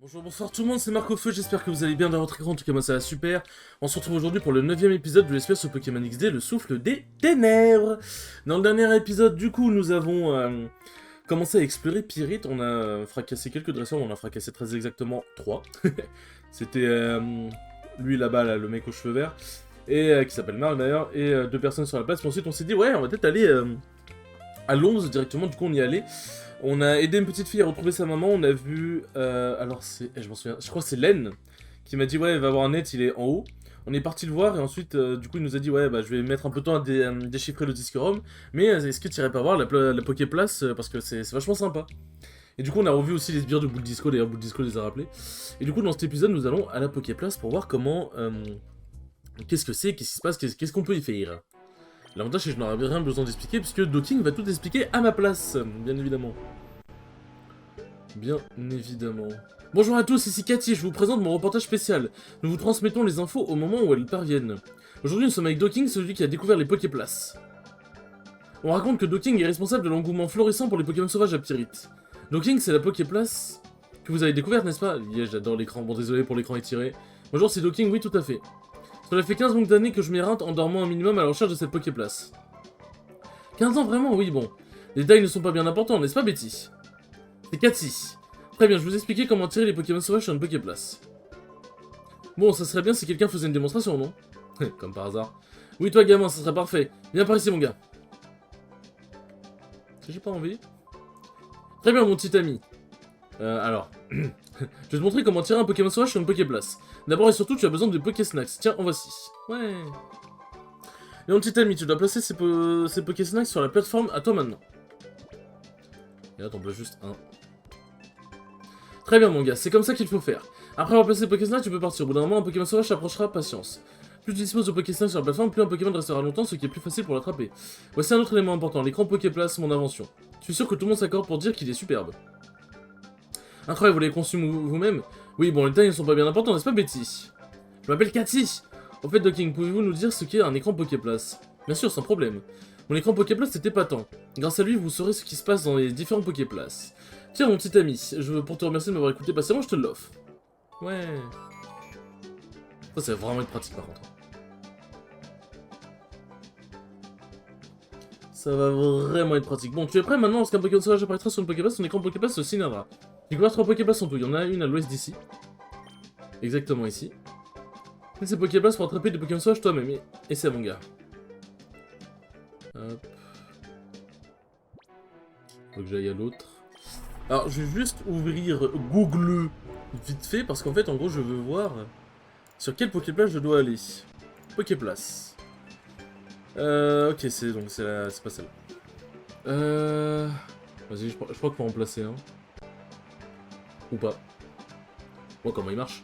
Bonjour, bonsoir tout le monde, c'est Marc au Feu, j'espère que vous allez bien dans votre écran, en tout cas moi ça va super. On se retrouve aujourd'hui pour le 9ème épisode de l'espèce au Pokémon XD, le souffle des ténèbres. Dans le dernier épisode, du coup, nous avons commencé à explorer Pyrite, on a fracassé quelques dresseurs, on en a fracassé très exactement 3. C'était lui là-bas, là, le mec aux cheveux verts, et qui s'appelle Marc d'ailleurs, et 2 personnes sur la place, puis ensuite on s'est dit, ouais, on va peut-être aller à Londres directement, du coup on y allait. On a aidé une petite fille à retrouver sa maman, on a vu... alors c'est... je m'en souviens, je crois que c'est Len qui m'a dit ouais, il va avoir un net, il est en haut. On est parti le voir et ensuite, du coup, il nous a dit ouais, bah je vais mettre un peu de temps à déchiffrer le disque ROM, mais est-ce que tu irais pas voir la Poképlace parce que c'est vachement sympa. Et du coup, on a revu aussi les sbires de Boule Disco, d'ailleurs, Boule Disco les a rappelés. Et du coup, dans cet épisode, nous allons à la Poképlace pour voir comment... qu'est-ce que c'est, qu'est-ce qui se passe, qu'est-ce qu'on peut y faire. L'avantage c'est que je n'aurai rien besoin d'expliquer puisque Docking va tout expliquer à ma place, bien évidemment. Bien évidemment. Bonjour à tous, ici Cathy, je vous présente mon reportage spécial. Nous vous transmettons les infos au moment où elles parviennent. Aujourd'hui nous sommes avec Docking, celui qui a découvert les Poképlaces. On raconte que Docking est responsable de l'engouement florissant pour les Pokémon sauvages à Pyrite. Docking c'est la Poképlace que vous avez découverte, n'est-ce pas? Yeah, j'adore l'écran, bon désolé pour l'écran étiré. Bonjour c'est Docking, oui tout à fait. Cela fait 15 longues années que je m'éreinte en dormant un minimum à la recherche de cette Poképlace. 15 ans vraiment, oui bon. Les détails ne sont pas bien importants, n'est-ce pas Betty? C'est Cathy. Très bien, je vous expliquer comment tirer les Pokémon sauvages sur une Poképlace. Bon, ça serait bien si quelqu'un faisait une démonstration, non? Comme par hasard. Oui, toi gamin, ça serait parfait. Viens par ici, mon gars. J'ai pas envie. Très bien, mon petit ami. Alors... je vais te montrer comment tirer un Pokémon sauvage sur une Poképlace. D'abord et surtout, tu as besoin de Pokésnacks. Tiens, en voici. Ouais. Et mon petit ami, tu dois placer ces Pokésnacks sur la plateforme à toi maintenant. Et là, t'en places juste un. Très bien mon gars, c'est comme ça qu'il faut faire. Après avoir placé le Pokésnacks, tu peux partir. Au bout d'un moment, un Pokémon sauvage s'approchera, patience. Plus tu disposes de Pokésnacks sur la plateforme, plus un Pokémon restera longtemps, ce qui est plus facile pour l'attraper. Voici un autre élément important, l'écran Poképlace, mon invention. Je suis sûr que tout le monde s'accorde pour dire qu'il est superbe. Incroyable, vous l'avez conçu vous-même? Oui, bon, les détails ne sont pas bien importants, n'est-ce pas Betty? Je m'appelle Cathy. En fait, Docking, pouvez-vous nous dire ce qu'est un écran Poképlace? Bien sûr, sans problème. Mon écran Poképlace est épatant. Grâce à lui, vous saurez ce qui se passe dans les différents Poképlaces. Tiens, mon petit ami, pour te remercier de m'avoir écouté patiemment, je te l'offre. Ouais. Ça, c'est vraiment être pratique, par contre. Ça va vraiment être pratique. Bon, tu es prêt maintenant? Lorsqu'un Pokémon sauvage apparaîtra sur une Poképlace, son écran Poképlace se signalera. J'ai découvert 3 Poképlaces en tout. Il y en a une à l'ouest d'ici. Exactement ici. Et ces Poképlaces pour attraper des Pokémon sauvages toi-même. Et c'est mon gars. Hop. Faut que j'aille à l'autre. Alors, je vais juste ouvrir Google vite fait, parce qu'en fait, en gros, je veux voir sur quelle Poképlace je dois aller. Poképlace. Ok, c'est pas celle-là. Vas-y, je crois qu'il faut en placer un. Ou pas. Bon, comment il marche?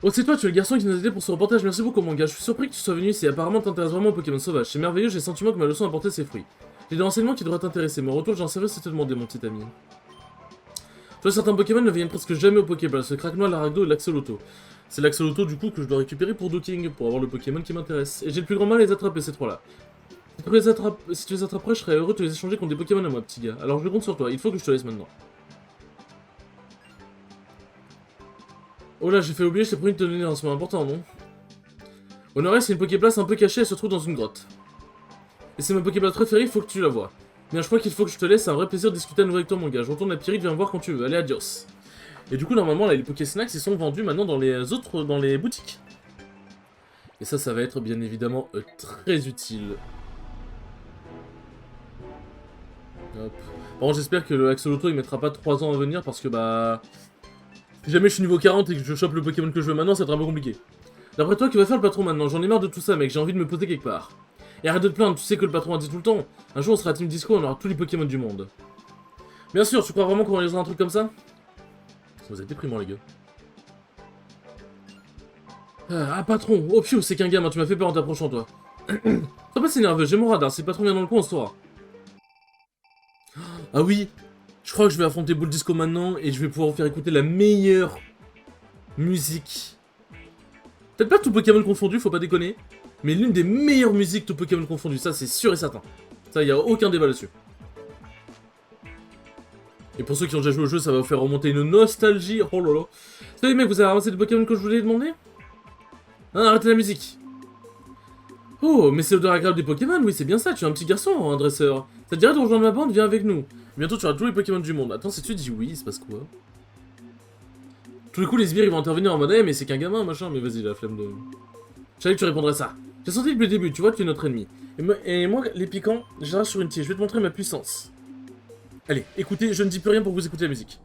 Oh, c'est toi, tu es le garçon qui nous a aidé pour ce reportage, merci beaucoup, mon gars. Je suis surpris que tu sois venu ici, apparemment t'intéresses vraiment aux Pokémon sauvages. C'est merveilleux, j'ai le sentiment que ma leçon a porté ses fruits. J'ai des renseignements qui devraient t'intéresser, mais en retour, j'en savais si te demander, mon petit ami. Tu vois, certains Pokémon ne viennent presque jamais au Poképlace, le Craquenois, l'Aragdo et l'Axolotl. C'est l'Axolotl du coup que je dois récupérer pour Docking, pour avoir le Pokémon qui m'intéresse. Et j'ai le plus grand mal à les attraper, ces trois-là. Si tu les attraperais, je serais heureux de te les échanger contre des Pokémon à moi, petit gars. Alors je compte sur toi, il faut que je te laisse maintenant. Oh là, j'ai fait oublier, je t'ai promis de te donner un renseignement important, non? Honoré, c'est une Poképlace un peu cachée, elle se trouve dans une grotte. Et c'est ma Poképlace préférée, il faut que tu la vois. Bien, je crois qu'il faut que je te laisse, c'est un vrai plaisir de discuter à nouveau avec toi, mon gars. Je retourne à Pyrite, viens me voir quand tu veux. Allez, adios. Et du coup, normalement, là, les Pokésnacks, ils sont vendus maintenant dans les boutiques. Et ça va être bien évidemment très utile. Hop. Bon, j'espère que le Axolotl, il mettra pas 3 ans à venir parce que, bah... Si jamais je suis niveau 40 et que je chope le Pokémon que je veux maintenant, ça va être un peu compliqué. D'après toi, qui va faire le patron maintenant? J'en ai marre de tout ça, mec, j'ai envie de me poser quelque part. Et arrête de te plaindre, tu sais que le patron a dit tout le temps. Un jour, on sera à Team Disco, on aura tous les Pokémon du monde. Bien sûr, tu crois vraiment qu'on réalisera un truc comme ça? Vous êtes déprimant, les gars. Ah, patron! Oh, piou, c'est qu'un gamin, tu m'as fait peur en t'approchant, toi. Sois pas si nerveux, j'ai mon radar, si le patron vient dans le coin, on se saura. Ah oui! Je crois que je vais affronter Boule Disco maintenant, et je vais pouvoir vous faire écouter la meilleure musique. Peut-être pas tout Pokémon confondu, faut pas déconner. Mais l'une des meilleures musiques tout Pokémon confondu, ça c'est sûr et certain. Ça, y a aucun débat là-dessus. Et pour ceux qui ont déjà joué au jeu, ça va vous faire remonter une nostalgie. Oh là là. Salut mec, vous avez ramassé le Pokémon que je voulais demander? Ah, arrêtez la musique. Oh, mais c'est l'odeur agréable des Pokémon, oui, c'est bien ça, tu es un petit garçon, un dresseur. Ça te dirait de rejoindre ma bande, viens avec nous. Bientôt tu auras tous les Pokémon du monde. Attends, si tu dis oui, il se passe quoi? Tous les coups, les sbires ils vont intervenir en mode, mais c'est qu'un gamin, machin, mais vas-y, la flemme de... Je savais que tu répondrais ça. J'ai senti depuis le début, tu vois, tu es notre ennemi. Et moi, les piquants, j'arrache sur une tige, je vais te montrer ma puissance. Allez, écoutez, je ne dis plus rien pour que vous écoutez la musique.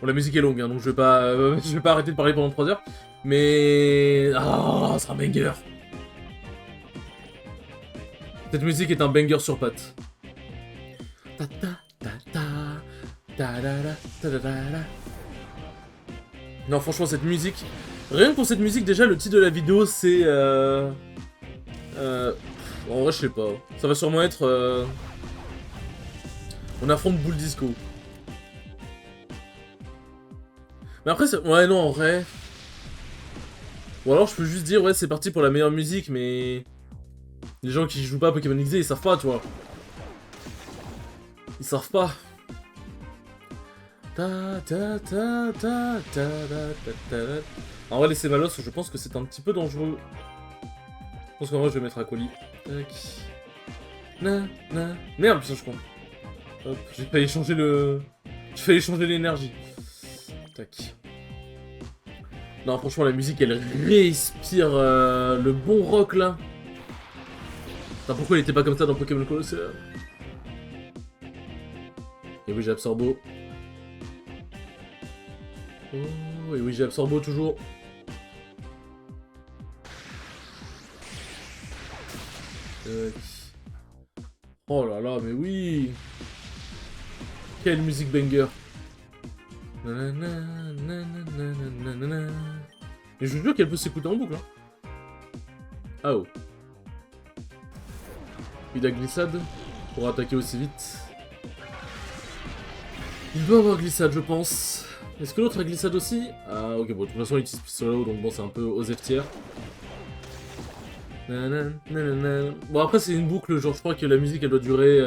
Bon, la musique est longue, hein, donc je vais pas arrêter de parler pendant 3 heures. Mais... Ah, c'est un banger. Cette musique est un banger sur pattes. Ta ta ta ta ta da da ta da da da. Non, franchement, cette musique... Rien que pour cette musique, déjà, le titre de la vidéo, c'est... En vrai, je sais pas. Ça va sûrement être... On affronte Bull Disco. Mais après, ouais, non, en vrai... Ou alors, je peux juste dire, ouais, c'est parti pour la meilleure musique, mais... Les gens qui jouent pas à Pokémon XD, ils savent pas, tu vois. Ils savent pas. Ta ta ta ta ta ta ta. En vrai, laisser Malos, je pense que c'est un petit peu dangereux. Je pense qu'en vrai, je vais mettre Aquali. Tac. Na na. Merde, putain, je crois. Hop, j'ai failli changer le... J'ai failli changer l'énergie. Tac. Non, franchement, la musique, elle respire le bon rock, là. Putain, pourquoi il était pas comme ça dans Pokémon Colosseum? Et oui, j'ai Absorbo. Oh, et oui, j'ai Absorbo toujours. Oh là là, mais oui. Quelle musique banger. Et je vous jure qu'elle peut s'écouter en boucle. Hein. Ah oh. Il a glissade pour attaquer aussi vite. Il doit avoir glissade, je pense. Est-ce que l'autre a glissade aussi? Ah ok, bon, de toute façon il utilise Pistolo, donc bon, c'est un peu aux F-tiers. Bon, après c'est une boucle, genre je crois que la musique elle doit durer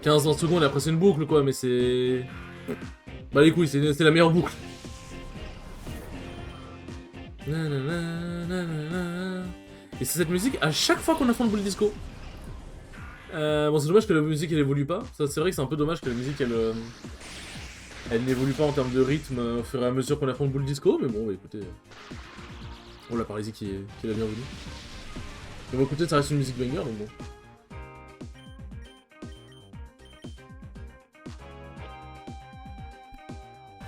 15-20 secondes, et après c'est une boucle quoi, mais c'est... Bah les couilles, c'est la meilleure boucle. Et c'est cette musique à chaque fois qu'on affronte Bull Disco. Bon, c'est dommage que la musique elle évolue pas. Ça, c'est vrai que c'est un peu dommage que la musique elle n'évolue pas en termes de rythme au fur et à mesure qu'on affronte Bull Disco. Mais bon, bah, écoutez. Oh la paralysie qui est la bienvenue. Mais bon, écoutez, ça reste une musique banger donc bon.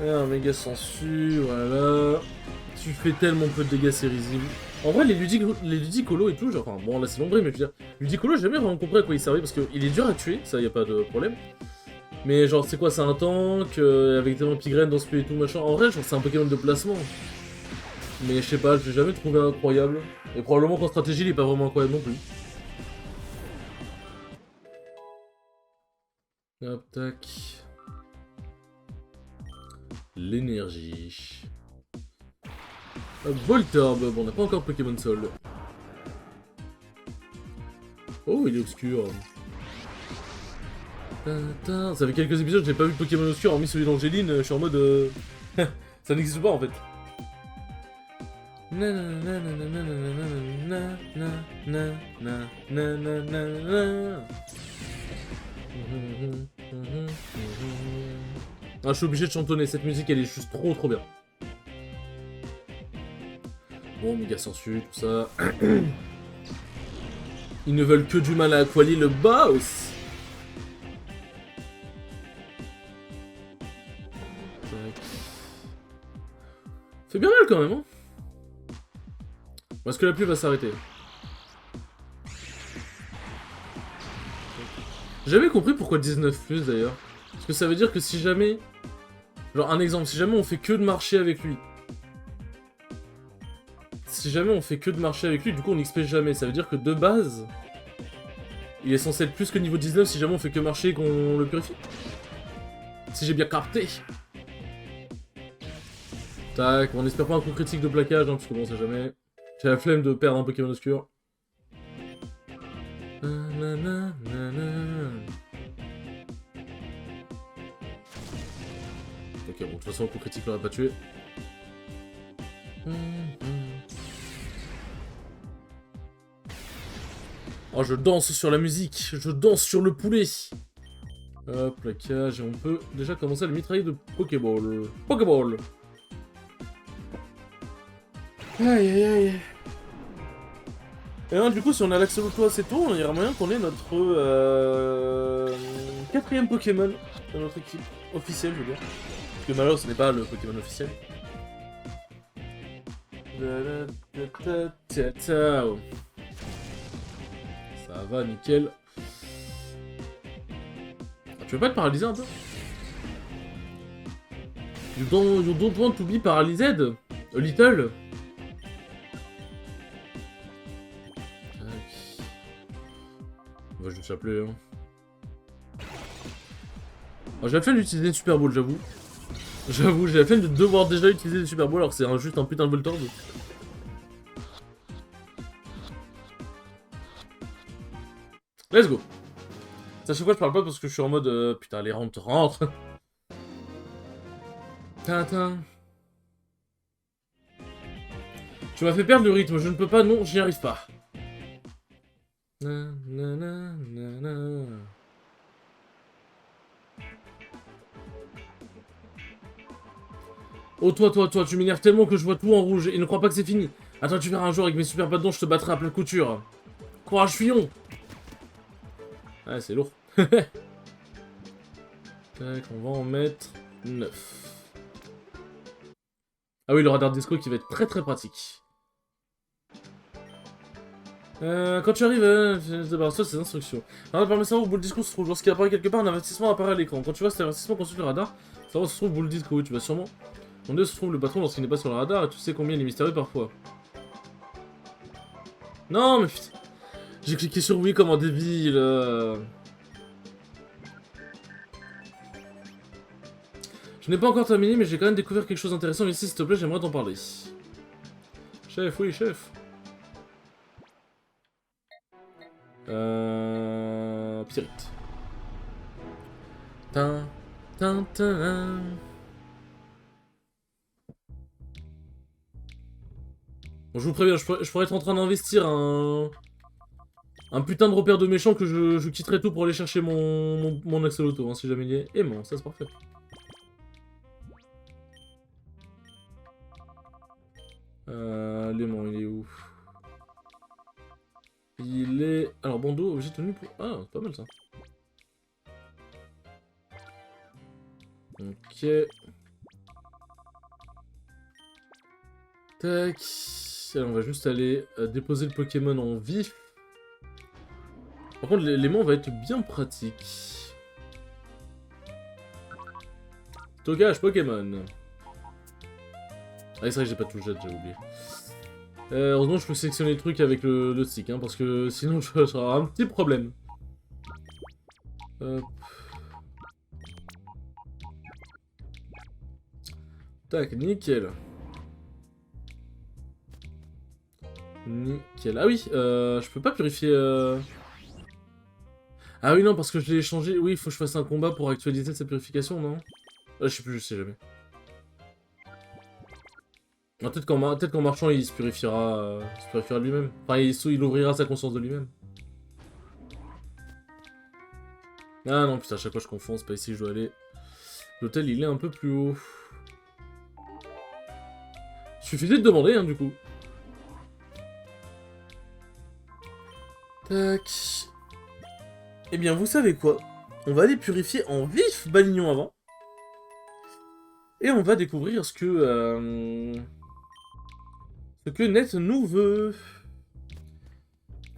Ah, un méga sensu, voilà. Tu fais tellement peu de dégâts, c'est risible. En vrai, les ludicolos et tout, genre, enfin, bon, là c'est l'ombré, mais je veux dire, ludicolo, j'ai jamais vraiment compris à quoi il servait, parce qu'il est dur à tuer, ça y a pas de problème. Mais genre, c'est quoi, c'est un tank, avec tellement Pigraine dans ce pays et tout, machin. En vrai, genre, c'est un Pokémon de placement. Mais je sais pas, je l'ai jamais trouvé incroyable. Et probablement qu'en stratégie, il est pas vraiment incroyable non plus. Hop, tac. L'énergie. Voltorb, bon on n'a pas encore Pokémon Sol. Oh il est obscur. Ça fait quelques épisodes j'ai pas vu de Pokémon obscur, hormis celui d'Angéline, je suis en mode... ça n'existe pas en fait. Ah, je suis obligé de chantonner, cette musique elle est juste trop bien. Bon, méga sensu, tout ça. Ils ne veulent que du mal à Aquali, le boss. Fait bien mal quand même, hein. Est-ce que la pluie va s'arrêter? J'ai jamais compris pourquoi 19+, d'ailleurs. Parce que ça veut dire que si jamais... Genre, un exemple, si jamais on fait que de marcher avec lui... Si jamais on fait que de marcher avec lui, du coup on XP jamais. Ça veut dire que de base... Il est censé être plus que niveau 19 si jamais on fait que marcher et qu'on le purifie. Si j'ai bien capté. Tac, on espère pas un coup critique de plaquage, hein, parce que bon, on sait jamais. J'ai la flemme de perdre un Pokémon obscur. Ok, bon, de toute façon, le coup critique l'aurait pas tué. Oh, je danse sur la musique, je danse sur le poulet. Hop, plaquage, et on peut déjà commencer à le mitrailler de Pokéball. Pokéball. Aïe aïe aïe. Et là, du coup, si on a l'Axolotl assez tôt, il y aura moyen qu'on ait notre quatrième Pokémon de notre équipe officielle, je veux dire. Parce que malheureusement, ce n'est pas le Pokémon officiel. Ça va, nickel. Ah, tu veux pas te paralyser un peu? You don't want to be paralyzed? A little? On va juste s'appeler, hein. Alors, j'ai la flemme d'utiliser une Super Ball, j'avoue. J'avoue, j'ai la flemme de devoir déjà utiliser des Super Balls alors que c'est juste un putain de Voltorb. Let's go. Sachez quoi, je parle pas parce que je suis en mode putain, allez, rentre. Tintin. Tu m'as fait perdre le rythme, je ne peux pas, non, j'y arrive pas. Oh toi, tu m'énerves tellement que je vois tout en rouge et ne crois pas que c'est fini. Attends, tu verras un jour avec mes super badons, je te battrai à pleine couture. Courage, fillon. Ah, c'est lourd. Tac, on va en mettre 9. Ah oui, le radar disco qui va être très pratique. Quand tu arrives, débarrasse-toi de ces instructions. Alors, par le cerveau, boule disco se trouve. Lorsqu'il apparaît quelque part, un avertissement apparaît à l'écran. Quand tu vois cet avertissement, consulte le radar. Ça se trouve boule disco, oui, tu vas sûrement. On se trouve le patron lorsqu'il n'est pas sur le radar et tu sais combien il est mystérieux parfois. Non, mais putain. J'ai cliqué sur oui comme un débile. Je n'ai pas encore terminé, mais j'ai quand même découvert quelque chose d'intéressant ici, s'il te plaît, j'aimerais t'en parler. Chef, oui, chef. Pyrite. Tin. Bon, je vous préviens, je pourrais être en train d'investir un putain de repère de méchants que je quitterai tout pour aller chercher mon Axolotl, hein, si jamais il y est. Et bon, ça c'est parfait. L'aimant, il est où? Il est... Alors, bandeau, objet tenu pour... Ah, c'est pas mal ça. Ok. Tac. Alors, on va juste aller déposer le Pokémon en vif. Par contre, l'aimant va être bien pratique. Stockage Pokémon. Ah, c'est vrai que j'ai pas tout jet, j'ai oublié. Heureusement, je peux sélectionner le truc avec le stick, hein, parce que sinon, ça sera un petit problème. Hop. Tac, nickel. Nickel. Ah oui, je peux pas purifier... Ah oui, non, parce que je l'ai échangé. Oui, il faut que je fasse un combat pour actualiser sa purification, non? Je sais plus, je sais jamais. Peut-être qu'en marchant, il se purifiera lui-même. Enfin, il ouvrira sa conscience de lui-même. Ah non, putain, à chaque fois je confonds, c'est pas ici que je dois aller. L'hôtel, il est un peu plus haut. Suffisait de demander, hein, du coup. Tac. Eh bien, vous savez quoi? On va aller purifier en vif Balignon avant. Et on va découvrir ce que Net nous veut.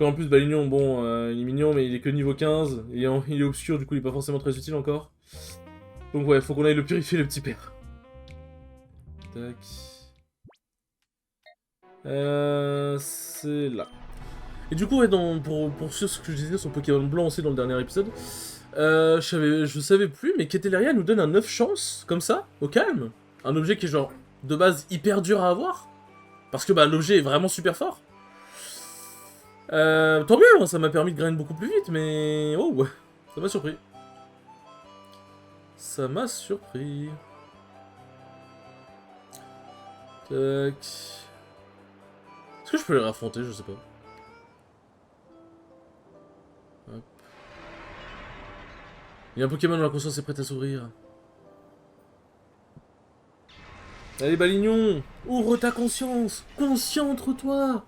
En plus, Balignon, bon, il est mignon, mais il est que niveau 15. Et il est obscur, du coup, il est pas forcément très utile encore. Donc ouais, faut qu'on aille le purifier, le petit père. Tac. C'est là. Et du coup, ouais, pour ce que je disais sur Pokémon Blanc aussi dans le dernier épisode, je savais plus, mais Keteleria nous donne un 9 chances, comme ça, au calme. Un objet qui est genre, de base, hyper dur à avoir. Parce que bah, l'objet est vraiment super fort. Tant mieux, hein, ça m'a permis de grind beaucoup plus vite, mais... Oh, ouais, ça m'a surpris. Ça m'a surpris. Tac... Est-ce que je peux les raffronter? Je sais pas. Hop. Il y a un Pokémon dont la conscience est prête à s'ouvrir. Allez, Balignon, ouvre ta conscience. Concentre-toi.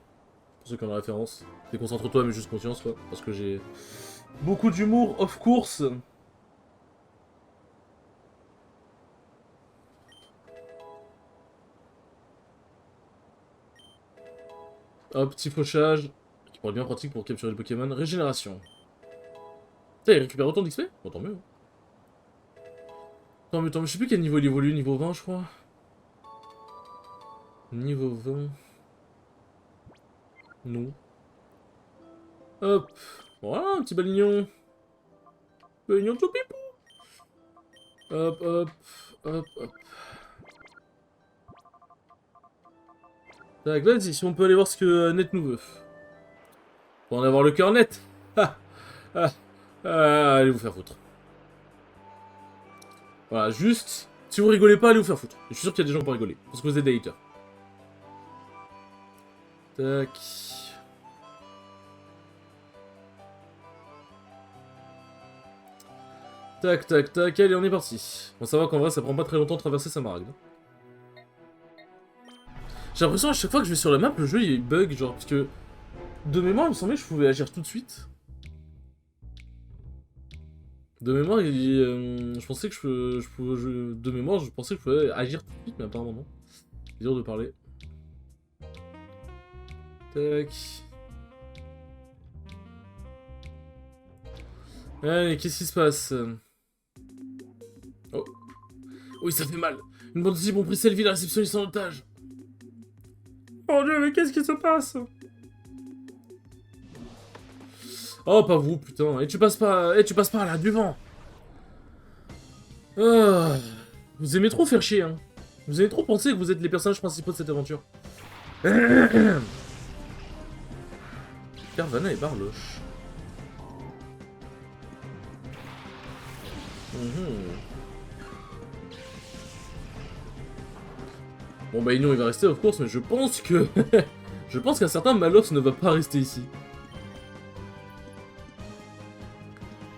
Pour ceux qui ont la référence. Déconcentre-toi, mais juste conscience, quoi. Parce que j'ai beaucoup d'humour off course. Hop, petit fauchage. Qui pourrait être bien pratique pour capturer le Pokémon. Régénération. Putain, il récupère autant d'XP? Bon, tant mieux. Tant mieux, tant mieux. Je sais plus quel niveau il évolue. Niveau 20, je crois. Niveau 20. Non. Hop. Voilà, un petit Balignon. Balignon tout pipou. Hop, hop, hop, hop. Tac, vas-y, si on peut aller voir ce que Net nous veut. Pour en avoir le cœur net. Ah, ah, ah, allez vous faire foutre. Voilà, juste, si vous rigolez pas, allez vous faire foutre. Je suis sûr qu'il y a des gens pour rigoler, parce que vous êtes des haters. Tac. Tac, tac, tac, allez, on est parti. Bon, ça va qu'en vrai, ça prend pas très longtemps de traverser Samaragd. J'ai l'impression à chaque fois que je vais sur la map, le jeu il bug, genre, parce que de mémoire, il me semblait que je pouvais agir tout de suite. De mémoire, je pensais que je pouvais... de mémoire, je pensais que je pouvais agir tout de suite, mais apparemment non. C'est dur de parler. Tac. Allez, qu'est-ce qui se passe? Oh. Oui, ça fait mal. Une bande de types ont pris Sylvie, la réceptionniste en otage. Oh Dieu, mais qu'est-ce qui se passe? Oh, pas vous, putain. Et tu passes pas... tu passes par là, du vent. Ah. Vous aimez trop faire chier, hein. Vous aimez trop penser que vous êtes les personnages principaux de cette aventure. Carvanha et Barloche. Bon bah Ignon il va rester of course, mais je pense que... je pense qu'un certain Malos ne va pas rester ici.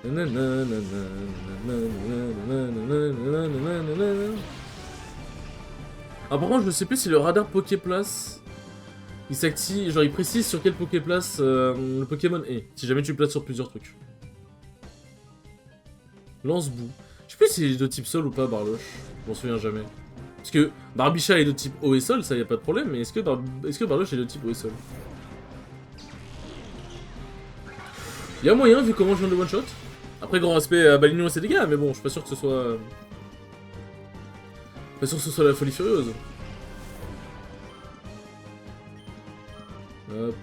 Ah par contre je sais plus si le radar Poképlace il s'active, genre il précise sur quel Poképlace le Pokémon est, si jamais tu le places sur plusieurs trucs. Lance-boue. Je sais plus s'il est de type sol ou pas Barloche, je m'en souviens jamais. Parce que Barbicha est de type eau et sol, ça y a pas de problème, mais est-ce que Barloche est de type eau et sol? Il y a moyen vu comment je viens de one shot. Après grand respect à Balignon et ses dégâts, mais bon, je suis pas sûr que ce soit... Pas sûr que ce soit la folie furieuse. Hop.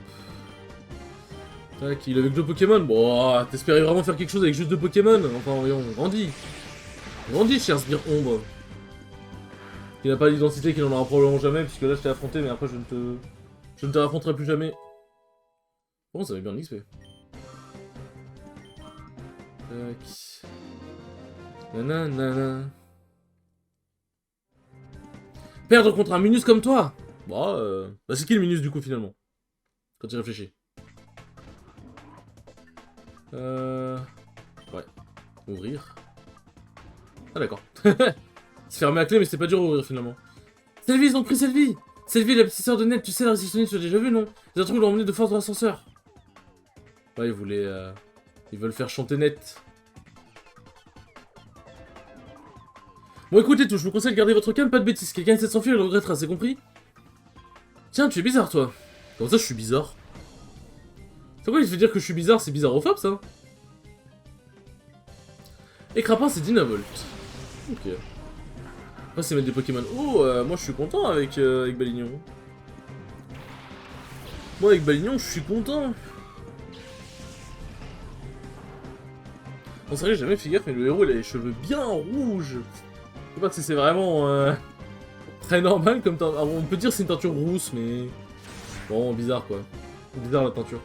Tac, il est avec 2 Pokémon. Bon, t'espérais vraiment faire quelque chose avec juste 2 Pokémon? Enfin, voyons, grandis. Grandis, cher sbire ombre. Il n'a pas d'identité, qu'il en aura probablement jamais, puisque là je t'ai affronté, mais après je ne te raffronterai plus jamais. Bon, ça avait bien l'XP. Tac. Nanana. Perdre contre un Minus comme toi? Bon, bah c'est qui le Minus du coup finalement? Quand tu réfléchis. Ouais. Ouvrir. Ah d'accord. C'est fermé à clé mais c'était pas dur à ouvrir finalement. Sylvie, ils ont pris Sylvie! Sylvie, la petite sœur de Net, tu sais la réceptionniste, tu l'as déjà vu non? Les autres l'ont emmené de force dans l'ascenseur. Ouais, ils voulaient... Ils veulent faire chanter Net. Bon écoutez tout, je vous conseille de garder votre calme, pas de bêtises. Quelqu'un essaie de s'enfuir, il le regrettera, c'est compris? Tiens, tu es bizarre toi. Comment ça je suis bizarre? C'est quoi il veut dire que je suis bizarre? C'est bizarrophobe ça? Et Crapin c'est Dynavolt. Ok. Après c'est mettre des Pokémon. Oh, moi je suis content avec Balignon. Moi avec Balignon je suis content. On serait jamais fait gaffe, mais le héros il a les cheveux bien rouges. Je sais pas si c'est vraiment très normal comme teinture. On peut dire que c'est une teinture rousse, mais bon, bizarre quoi. Bizarre la teinture.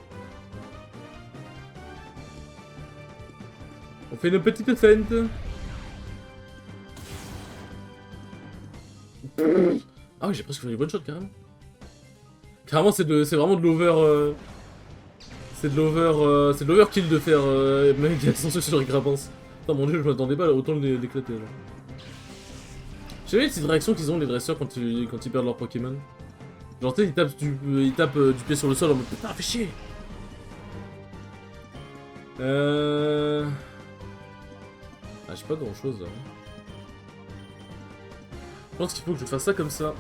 On fait une petite feinte. Ah oui, j'ai presque fait une one shot carrément. Carrément, c'est vraiment de l'over. C'est de l'overkill de faire mec ascension sur les grappins. Putain, mon dieu, je m'attendais pas à autant l'éclater là. J'ai vu les petites réactions qu'ils ont les dresseurs quand ils perdent leur Pokémon. Genre, tu sais, ils tapent du pied sur le sol en mode putain, fais chier. Ah, j'ai pas grand chose là. Je pense qu'il faut que je fasse ça comme ça.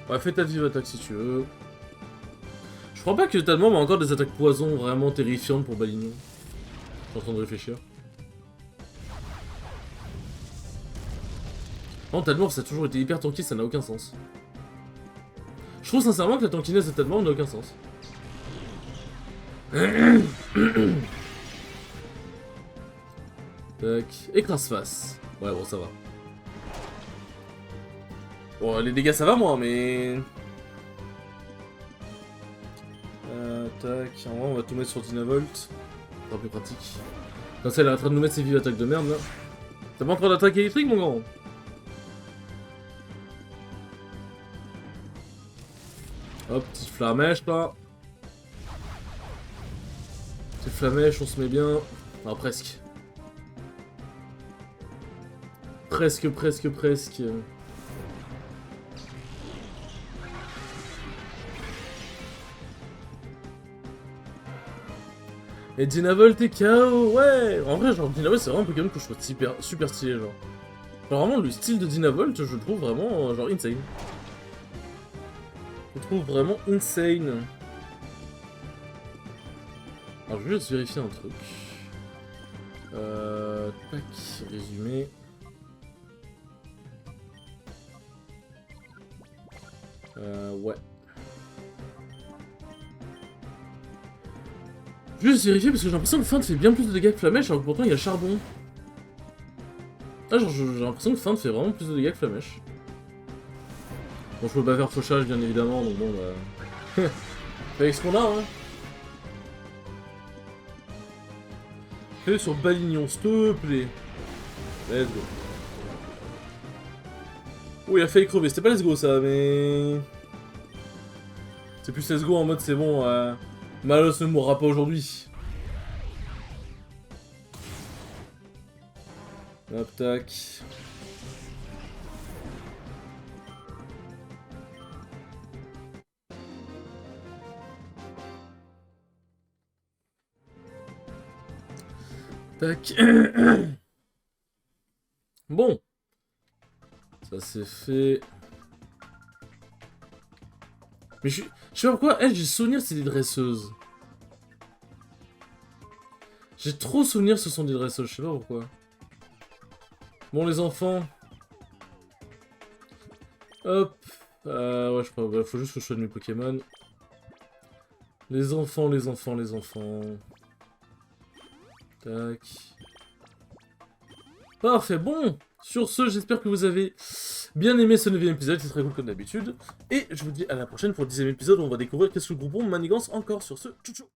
Ouais, fais ta vive attaque si tu veux. Je crois pas que Talmor a encore des attaques poison vraiment terrifiantes pour Balignon. Je suis en train de réfléchir. Non, Talmor ça a toujours été hyper tanky, ça n'a aucun sens. Je trouve sincèrement que la tankiness de Talmor n'a aucun sens. Tac, écrase face. Ouais, bon, ça va. Bon, les dégâts ça va moi, mais... tac, en vrai on va tout mettre sur Dynavolt. Ce sera plus pratique. Comme ça elle arrêtera de nous mettre ses vives attaques de merde là. T'as pas encore d'attaque électrique mon grand? Hop, petite flamèche là. Petite flamèche, on se met bien. Enfin presque. Presque. Et Dynavolt est KO, ouais. En vrai, genre, Dynavolt, c'est vraiment un Pokémon que je trouve super stylé, genre. Genre, vraiment, le style de Dynavolt, je le trouve vraiment, genre, insane. Je le trouve vraiment insane. Alors, je vais juste vérifier un truc. Tac, résumé. Ouais. Juste vérifier parce que j'ai l'impression que Feinte fait bien plus de dégâts que Flamèche alors que pourtant il y a Charbon. Ah genre j'ai l'impression que Feinte fait vraiment plus de dégâts que Flamèche. Bon je peux pas faire fauchage bien évidemment donc bon bah... Fait avec ce qu'on a hein. Fais sur Balignon s'il te plaît. Let's go. Oh il a failli crever, c'était pas let's go ça mais... C'est plus let's go en mode c'est bon Malos ne mourra pas aujourd'hui. Hop, tac. Tac. Bon. Ça c'est fait. Mais je sais pas pourquoi, elle, j'ai souvenir c'est des dresseuses. J'ai trop souvenir ce sont des dresseuses, je sais pas pourquoi. Bon les enfants. Hop. Ouais je crois, bah, faut juste que je soigne mes Pokémon. Les enfants. Tac. Parfait, bon. Sur ce, j'espère que vous avez bien aimé ce 9ème épisode, c'est très cool comme d'habitude. Et je vous dis à la prochaine pour le 10ème épisode où on va découvrir qu'est-ce que le groupe manigance encore sur ce tchou-tchou.